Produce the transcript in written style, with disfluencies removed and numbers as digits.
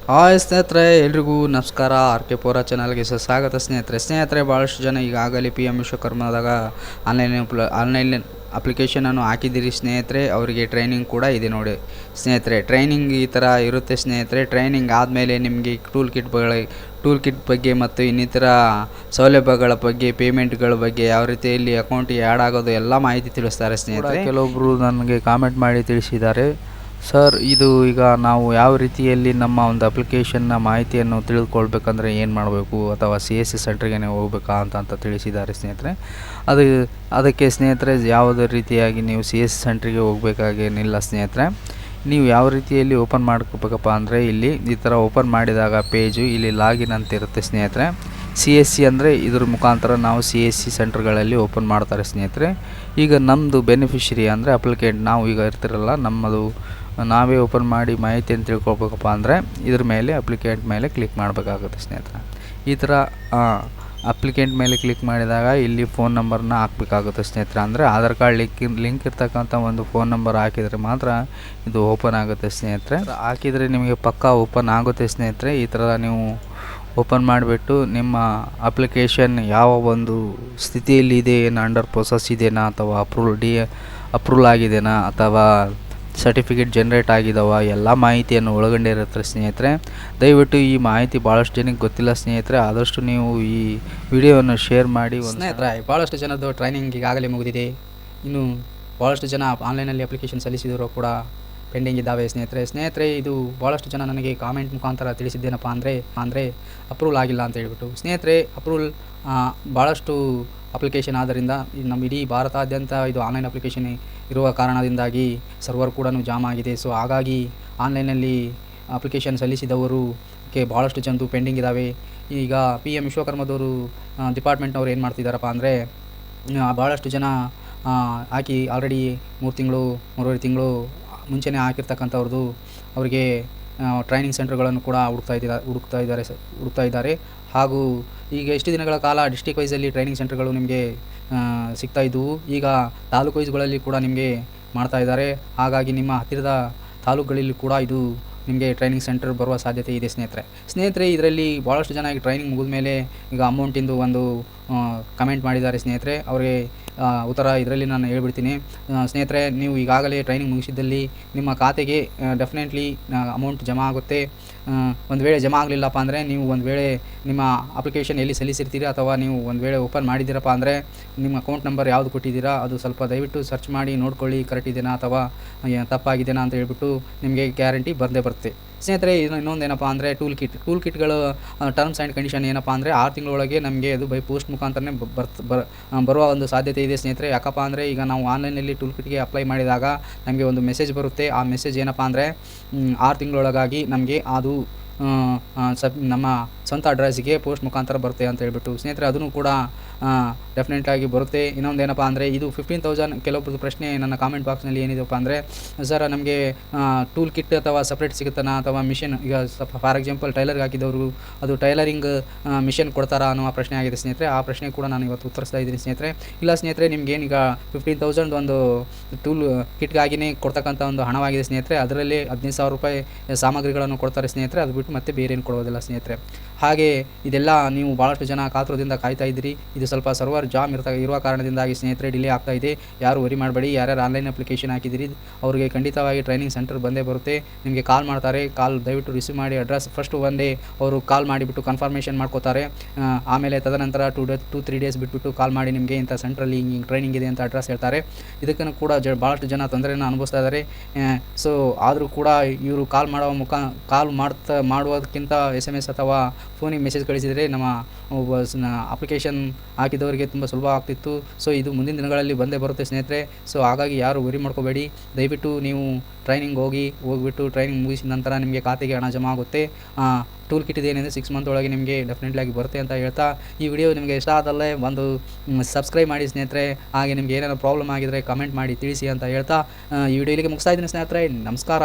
Hi ಸ್ನೇಹಿತರೆ, ಎಲ್ರಿಗೂ ನಮಸ್ಕಾರ. ಆರ್ ಕೆ ಪೋರ ಚಾನಲ್ಗೆ ಸ್ವಾಗತ ಸ್ನೇಹಿತರೆ. ಭಾಳಷ್ಟು ಜನ ಈಗಾಗಲೇ ಪಿ ಎಮ್ ವಿಶ್ವಕರ್ಮದಾಗ ಆನ್ಲೈನ್ ಅಪ್ಲಿಕೇಶನನ್ನು ಹಾಕಿದ್ದೀರಿ ಸ್ನೇಹಿತರೆ. ಅವರಿಗೆ ಟ್ರೈನಿಂಗ್ ಕೂಡ ಇದೆ ನೋಡಿ ಸ್ನೇಹಿತರೆ. ಟ್ರೈನಿಂಗ್ ಈ ಥರ ಇರುತ್ತೆ ಸ್ನೇಹಿತರೆ. ಟ್ರೈನಿಂಗ್ ಆದಮೇಲೆ ನಿಮಗೆ ಟೂಲ್ ಕಿಟ್ ಬಗ್ಗೆ ಮತ್ತು ಇನ್ನಿತರ ಸೌಲಭ್ಯಗಳ ಬಗ್ಗೆ, ಪೇಮೆಂಟ್ಗಳ ಬಗ್ಗೆ, ಯಾವ ರೀತಿಯಲ್ಲಿ ಅಕೌಂಟಿಗೆ ಆ್ಯಡ್ ಆಗೋದು ಎಲ್ಲ ಮಾಹಿತಿ ತಿಳಿಸ್ತಾರೆ ಸ್ನೇಹಿತರೆ. ಕೆಲವೊಬ್ಬರು ನನಗೆ ಕಾಮೆಂಟ್ ಮಾಡಿ ತಿಳಿಸಿದ್ದಾರೆ, ಸರ್ ಇದು ಈಗ ನಾವು ಯಾವ ರೀತಿಯಲ್ಲಿ ನಮ್ಮ ಒಂದು ಅಪ್ಲಿಕೇಶನ್ನ ಮಾಹಿತಿಯನ್ನು ತಿಳಿದುಕೊಳ್ಬೇಕಂದ್ರೆ ಏನು ಮಾಡಬೇಕು, ಅಥವಾ CSC ಸೆಂಟ್ರಿಗೆ ಹೋಗ್ಬೇಕಾ ಅಂತ ತಿಳಿಸಿದ್ದಾರೆ ಸ್ನೇಹಿತರೆ. ಅದಕ್ಕೆ ಸ್ನೇಹಿತರೆ, ಯಾವುದೇ ರೀತಿಯಾಗಿ ನೀವು CSC ಸೆಂಟ್ರಿಗೆ ಹೋಗಬೇಕಾಗೇನಿಲ್ಲ ಸ್ನೇಹಿತರೆ. ನೀವು ಯಾವ ರೀತಿಯಲ್ಲಿ ಓಪನ್ ಮಾಡ್ಕೋಬೇಕಪ್ಪ ಅಂದರೆ, ಇಲ್ಲಿ ಈ ಥರ ಓಪನ್ ಮಾಡಿದಾಗ ಪೇಜು ಇಲ್ಲಿ ಲಾಗಿನ್ ಅಂತ ಇರುತ್ತೆ ಸ್ನೇಹಿತರೆ. CSC ಅಂದರೆ ಇದ್ರ ಮುಖಾಂತರ ನಾವು CSC ಸೆಂಟರ್ಗಳಲ್ಲಿ ಓಪನ್ ಮಾಡ್ತಾರೆ ಸ್ನೇಹಿತರೆ. ಈಗ ನಮ್ಮದು ಬೆನಿಫಿಷರಿ ಅಂದರೆ ಅಪ್ಲಿಕೆಂಟ್ ನಾವು ಈಗ ಇರ್ತಿರಲ್ಲ, ನಮ್ಮದು ನಾವೇ ಓಪನ್ ಮಾಡಿ ಮಾಹಿತಿಯನ್ನು ತಿಳ್ಕೊಳ್ಬೇಕಪ್ಪ ಅಂದರೆ ಇದ್ರ ಮೇಲೆ ಅಪ್ಲಿಕೆಂಟ್ ಮೇಲೆ ಕ್ಲಿಕ್ ಮಾಡಬೇಕಾಗುತ್ತೆ ಸ್ನೇಹಿತರೆ. ಈ ಥರ ಅಪ್ಲಿಕೆಂಟ್ ಮೇಲೆ ಕ್ಲಿಕ್ ಮಾಡಿದಾಗ ಇಲ್ಲಿ ಫೋನ್ ನಂಬರ್ನ ಹಾಕಬೇಕಾಗುತ್ತೆ ಸ್ನೇಹಿತರೆ. ಅಂದರೆ ಆಧಾರ್ ಕಾರ್ಡ್ ಲಿಂಕ್ ಇರ್ತಕ್ಕಂಥ ಒಂದು ಫೋನ್ ನಂಬರ್ ಹಾಕಿದರೆ ಮಾತ್ರ ಇದು ಓಪನ್ ಆಗುತ್ತೆ ಸ್ನೇಹಿತರೆ. ಹಾಕಿದರೆ ನಿಮಗೆ ಪಕ್ಕಾ ಓಪನ್ ಆಗುತ್ತೆ ಸ್ನೇಹಿತರೆ. ಈ ಥರ ನೀವು ಓಪನ್ ಮಾಡಿಬಿಟ್ಟು ನಿಮ್ಮ ಅಪ್ಲಿಕೇಶನ್ ಯಾವ ಒಂದು ಸ್ಥಿತಿಯಲ್ಲಿ ಇದೆ, ಏನು ಅಂಡರ್ ಪ್ರೊಸೆಸ್ ಇದೆಯಾ, ಅಥವಾ ಅಪ್ರೂವಲ್ ಆಗಿದೆಯಾ, ಅಥವಾ ಸರ್ಟಿಫಿಕೇಟ್ ಜನ್ರೇಟ್ ಆಗಿದಾವ, ಎಲ್ಲ ಮಾಹಿತಿಯನ್ನು ಒಳಗೊಂಡಿರುತ್ತೆ ಸ್ನೇಹಿತರೆ. ದಯವಿಟ್ಟು ಈ ಮಾಹಿತಿ ಭಾಳಷ್ಟು ಜನಕ್ಕೆ ಗೊತ್ತಿಲ್ಲ ಸ್ನೇಹಿತರೆ. ಆದಷ್ಟು ನೀವು ಈ ವಿಡಿಯೋವನ್ನು ಶೇರ್ ಮಾಡಿ. ಸ್ನೇಹಿತರೆ, ಭಾಳಷ್ಟು ಜನದ್ದು ಟ್ರೈನಿಂಗ್ ಈಗಾಗಲೇ ಮುಗಿದಿದೆ. ಇನ್ನು ಭಾಳಷ್ಟು ಜನ ಆನ್ಲೈನಲ್ಲಿ ಅಪ್ಲಿಕೇಶನ್ ಸಲ್ಲಿಸಿದರೂ ಕೂಡ ಪೆಂಡಿಂಗ್ ಇದ್ದಾವೆ ಸ್ನೇಹಿತರೆ. ಇದು ಭಾಳಷ್ಟು ಜನ ನನಗೆ ಕಾಮೆಂಟ್ ಮುಖಾಂತರ ತಿಳಿಸಿದ್ದೇನಪ್ಪ ಅಂದರೆ ಅಪ್ರೂವಲ್ ಆಗಿಲ್ಲ ಅಂತ ಹೇಳ್ಬಿಟ್ಟು. ಸ್ನೇಹಿತರೆ, ಅಪ್ರೂವಲ್ ಭಾಳಷ್ಟು ಅಪ್ಲಿಕೇಶನ್ ಆದ್ದರಿಂದ ನಮ್ಮ ಇಡೀ ಭಾರತಾದ್ಯಂತ ಇದು ಆನ್ಲೈನ್ ಅಪ್ಲಿಕೇಶನ್ ಇರುವ ಕಾರಣದಿಂದಾಗಿ ಸರ್ವರ್ ಕೂಡ ಜಾಮ್ ಆಗಿದೆ. ಸೊ ಹಾಗಾಗಿ ಆನ್ಲೈನಲ್ಲಿ ಅಪ್ಲಿಕೇಶನ್ ಸಲ್ಲಿಸಿದವರಿಗೆ ಭಾಳಷ್ಟು ಜನರು ಪೆಂಡಿಂಗ್ ಇದ್ದಾವೆ. ಈಗ PM ವಿಶ್ವಕರ್ಮದವರು ಡಿಪಾರ್ಟ್ಮೆಂಟ್ನವ್ರು ಏನು ಮಾಡ್ತಿದ್ದಾರಪ್ಪ ಅಂದರೆ, ಭಾಳಷ್ಟು ಜನ ಹಾಕಿ ಆಲ್ರೆಡಿ 3 ತಿಂಗಳು ಮುಂಚೆನೇ ಹಾಕಿರ್ತಕ್ಕಂಥವ್ರದ್ದು ಅವರಿಗೆ ಟ್ರೈನಿಂಗ್ ಸೆಂಟರ್ಗಳನ್ನು ಕೂಡ ಹುಡುಕ್ತಾ ಇದ್ದಾರೆ. ಹಾಗೂ ಈಗ ಇಷ್ಟು ದಿನಗಳ ಕಾಲ ಡಿಸ್ಟಿಕ್ ವೈಸಲ್ಲಿ ಟ್ರೈನಿಂಗ್ ಸೆಂಟರ್ಗಳು ನಿಮಗೆ ಸಿಗ್ತಾಯಿದ್ದವು. ಈಗ ತಾಲೂಕು ವೈಸ್ಗಳಲ್ಲಿ ಕೂಡ ನಿಮಗೆ ಮಾಡ್ತಾಯಿದ್ದಾರೆ. ಹಾಗಾಗಿ ನಿಮ್ಮ ಹತ್ತಿರದ ತಾಲೂಕುಗಳಲ್ಲಿ ಕೂಡ ಇದು ನಿಮಗೆ ಟ್ರೈನಿಂಗ್ ಸೆಂಟರ್ ಬರುವ ಸಾಧ್ಯತೆ ಇದೆ ಸ್ನೇಹಿತರೆ. ಇದರಲ್ಲಿ ಭಾಳಷ್ಟು ಜನ ಈಗ ಟ್ರೈನಿಂಗ್ ಮುಗಿದ ಮೇಲೆ ಈಗ ಅಮೌಂಟಿಂದು ಒಂದು ಕಮೆಂಟ್ ಮಾಡಿದ್ದಾರೆ ಸ್ನೇಹಿತರೆ. ಅವರಿಗೆ ಉತ್ತರ ಇದರಲ್ಲಿ ನಾನು ಹೇಳ್ಬಿಡ್ತೀನಿ ಸ್ನೇಹಿತರೆ. ನೀವು ಈಗಾಗಲೇ ಟ್ರೈನಿಂಗ್ ಮುಗಿಸಿದ್ದಲ್ಲಿ ನಿಮ್ಮ ಖಾತೆಗೆ ಡೆಫಿನೆಟ್ಲಿ ಅಮೌಂಟ್ ಜಮಾ ಆಗುತ್ತೆ. ಒಂದು ವೇಳೆ ಜಮಾ ಆಗಲಿಲ್ಲಪ್ಪ ಅಂದರೆ, ನೀವು ಒಂದು ವೇಳೆ ನಿಮ್ಮ ಅಪ್ಲಿಕೇಶನ್ ಎಲ್ಲಿ ಸಲ್ಲಿಸಿರ್ತೀರಿ, ಅಥವಾ ನೀವು ಒಂದು ವೇಳೆ ಓಪನ್ ಮಾಡಿದ್ದೀರಪ್ಪ ಅಂದರೆ ನಿಮ್ಮ ಅಕೌಂಟ್ ನಂಬರ್ ಯಾವುದು ಕೊಟ್ಟಿದ್ದೀರಾ ಅದು ಸ್ವಲ್ಪ ದಯವಿಟ್ಟು ಸರ್ಚ್ ಮಾಡಿ ನೋಡ್ಕೊಳ್ಳಿ, ಕರೆಕ್ಟ್ ಇದೆಯಾ ಅಥವಾ ತಪ್ಪಾಗಿದೆಯಾ ಅಂತ ಹೇಳ್ಬಿಟ್ಟು ನಿಮಗೆ ಗ್ಯಾರಂಟಿ ಬಂದೇ ಬರುತ್ತೆ ಸ್ನೇಹಿತರೆ. ಇನ್ನೊಂದು ಏನಪ್ಪ ಅಂದರೆ ಟೂಲ್ ಕಿಟ್ಗಳು ಟರ್ಮ್ಸ್ ಆ್ಯಂಡ್ ಕಂಡೀಷನ್ ಏನಪ್ಪ ಅಂದರೆ 6 ತಿಂಗಳೊಳಗೆ ನಮಗೆ ಅದು ಬೈ ಪೋಸ್ಟ್ ಮುಖಾಂತರನೇ ಬರುವ ಒಂದು ಸಾಧ್ಯತೆ ಇದೆ ಸ್ನೇಹಿತರೆ. ಯಾಕಪ್ಪ ಅಂದರೆ, ಈಗ ನಾವು ಆನ್ಲೈನಲ್ಲಿ ಟೂಲ್ ಕಿಟ್ಗೆ ಅಪ್ಲೈ ಮಾಡಿದಾಗ ನಮಗೆ ಒಂದು ಮೆಸೇಜ್ ಬರುತ್ತೆ. ಆ ಮೆಸೇಜ್ ಏನಪ್ಪ ಅಂದರೆ 6 ತಿಂಗಳೊಳಗಾಗಿ ನಮಗೆ ಅದು ನಮ್ಮ ಸ್ವಂತ ಅಡ್ರೆಸ್ಸಿಗೆ ಪೋಸ್ಟ್ ಮುಖಾಂತರ ಬರುತ್ತೆ ಅಂತ ಹೇಳ್ಬಿಟ್ಟು ಸ್ನೇಹಿತರೆ. ಅದನ್ನು ಕೂಡ ಡೆಫಿನೆಟಾಗಿ ಬರುತ್ತೆ. ಇನ್ನೊಂದು ಏನಪ್ಪ ಅಂದರೆ, ಇದು 15,000 ಕೆಲವೊಬ್ಬರದ್ದು ಪ್ರಶ್ನೆ ನನ್ನ ಕಾಮೆಂಟ್ ಬಾಕ್ಸ್ನಲ್ಲಿ ಏನಿದೆಯಪ್ಪ ಅಂದರೆ, ಸರ್ ನಮಗೆ ಟೂಲ್ ಕಿಟ್ ಅಥವಾ ಸಪ್ರೇಟ್ ಸಿಗುತ್ತಾನಾ, ಅಥವಾ ಮಿಷನ್, ಈಗ ಫಾರ್ ಎಕ್ಸಾಂಪಲ್ ಟೈಲರ್ಗೆ ಹಾಕಿದವರು ಅದು ಟೈಲರಿಂಗ್ ಮಿಷನ್ ಕೊಡ್ತಾರಾ ಅನ್ನೋ ಪ್ರಶ್ನೆ ಆಗಿದೆ ಸ್ನೇಹಿತರೆ. ಆ ಪ್ರಶ್ನೆ ಕೂಡ ನಾನು ಇವತ್ತು ಉತ್ತರಿಸ್ತಾ ಇದ್ದೀನಿ ಸ್ನೇಹಿತರೆ. ಇಲ್ಲ ಸ್ನೇಹಿತರೆ, ನಿಮ್ಗೇನೀಗ 15,000 ಒಂದು ಟೂಲ್ ಕಿಟ್ಗಾಗಿಯೇ ಕೊಡ್ತಕ್ಕಂಥ ಒಂದು ಹಣವಾಗಿದೆ ಸ್ನೇಹಿತರೆ. ಅದರಲ್ಲಿ 15,000 ರೂಪಾಯಿ ಸಾಮಗ್ರಿಗಳನ್ನು ಕೊಡ್ತಾರೆ ಸ್ನೇಹಿತರೆ. ಅದು ಬಿಟ್ಟು ಮತ್ತೆ ಬೇರೆ ಏನು ಕೊಡೋದಿಲ್ಲ ಸ್ನೇಹಿತರೆ. ಹಾಗೆ ಇದೆಲ್ಲ ನೀವು ಭಾಳಷ್ಟು ಜನ ಕಾತುರದಿಂದ ಕಾಯ್ತಾ ಇದ್ದೀರಿ. ಇದು ಸ್ವಲ್ಪ ಸರ್ವರ್ ಜಾಮ್ ಇರುವ ಕಾರಣದಿಂದಾಗಿ ಸ್ನೇಹಿತರೆ ಡಿಲೇ ಆಗ್ತಾ ಇದೆ. ಯಾರು ವರಿ ಮಾಡಬೇಡಿ. ಯಾರ್ಯಾರು ಆನ್ಲೈನ್ ಅಪ್ಲಿಕೇಶನ್ ಹಾಕಿದ್ದೀರಿ ಅವರಿಗೆ ಖಂಡಿತವಾಗಿ ಟ್ರೈನಿಂಗ್ ಸೆಂಟರ್ ಬಂದೇ ಬರುತ್ತೆ. ನಿಮಗೆ ಕಾಲ್ ಮಾಡ್ತಾರೆ. ಕಾಲ್ ದಯವಿಟ್ಟು ರಿಸೀವ್ ಮಾಡಿ. ಅಡ್ರೆಸ್ ಫಸ್ಟ್ 1 ಡೇ ಅವರು ಕಾಲ್ ಮಾಡಿಬಿಟ್ಟು ಕನ್ಫರ್ಮೇಷನ್ ಮಾಡ್ಕೋತಾರೆ. ಆಮೇಲೆ ತದನಂತರ 2-3 ಡೇಸ್ ಬಿಟ್ಬಿಟ್ಟು ಕಾಲ್ ಮಾಡಿ ನಿಮಗೆ ಇಂಥ ಸೆಂಟ್ರಲ್ಲಿ ಹಿಂಗೆ ಟ್ರೈನಿಂಗ್ ಇದೆ ಅಂತ ಅಡ್ರೆಸ್ ಹೇಳ್ತಾರೆ. ಇದಕ್ಕೂ ಕೂಡ ಭಾಳಷ್ಟು ಜನ ತೊಂದರೆಯನ್ನು ಅನುಭವಿಸ್ತಾ ಇದ್ದಾರೆ. ಸೊ ಆದರೂ ಕೂಡ ಇವರು ಕಾಲ್ ಮಾಡುವುದಕ್ಕಿಂತ SMS ಅಥವಾ ಫೋನಿಗೆ ಮೆಸೇಜ್ ಕಳಿಸಿದರೆ ನಮ್ಮ ಅಪ್ಲಿಕೇಶನ್ ಹಾಕಿದವರಿಗೆ ತುಂಬ ಸುಲಭ ಆಗ್ತಿತ್ತು. ಸೊ ಇದು ಮುಂದಿನ ದಿನಗಳಲ್ಲಿ ಬಂದೇ ಬರುತ್ತೆ ಸ್ನೇಹಿತರೆ. ಸೊ ಹಾಗಾಗಿ ಯಾರು ವರಿ ಮಾಡ್ಕೋಬೇಡಿ. ದಯವಿಟ್ಟು ನೀವು ಟ್ರೈನಿಂಗ್ ಹೋಗಿಬಿಟ್ಟು ಟ್ರೈನಿಂಗ್ ಮುಗಿಸಿದ ನಂತರ ನಿಮಗೆ ಖಾತೆಗೆ ಹಣ ಜಮಾ ಆಗುತ್ತೆ. ಟೂಲ್ ಕಿಟ್ ಏನಿದೆ 6 ಮಂತ್ ಒಳಗೆ ನಿಮಗೆ ಡೆಫಿನೆಟ್ಲಾಗಿ ಬರುತ್ತೆ ಅಂತ ಹೇಳ್ತಾ, ಈ ವಿಡಿಯೋ ನಿಮಗೆ ಇಷ್ಟ ಆದಲ್ಲೇ ಒಂದು ಸಬ್ಸ್ಕ್ರೈಬ್ ಮಾಡಿ ಸ್ನೇಹಿತರೆ. ಹಾಗೆ ನಿಮಗೆ ಏನಾದರೂ ಪ್ರಾಬ್ಲಮ್ ಆಗಿದರೆ ಕಮೆಂಟ್ ಮಾಡಿ ತಿಳಿಸಿ ಅಂತ ಹೇಳ್ತಾ ಈ ವಿಡಿಯೋ ಇಲ್ಲಿಗೆ ಮುಗಿಸ್ತಾ ಇದ್ದೀನಿ ಸ್ನೇಹಿತರೆ. ನಮಸ್ಕಾರ.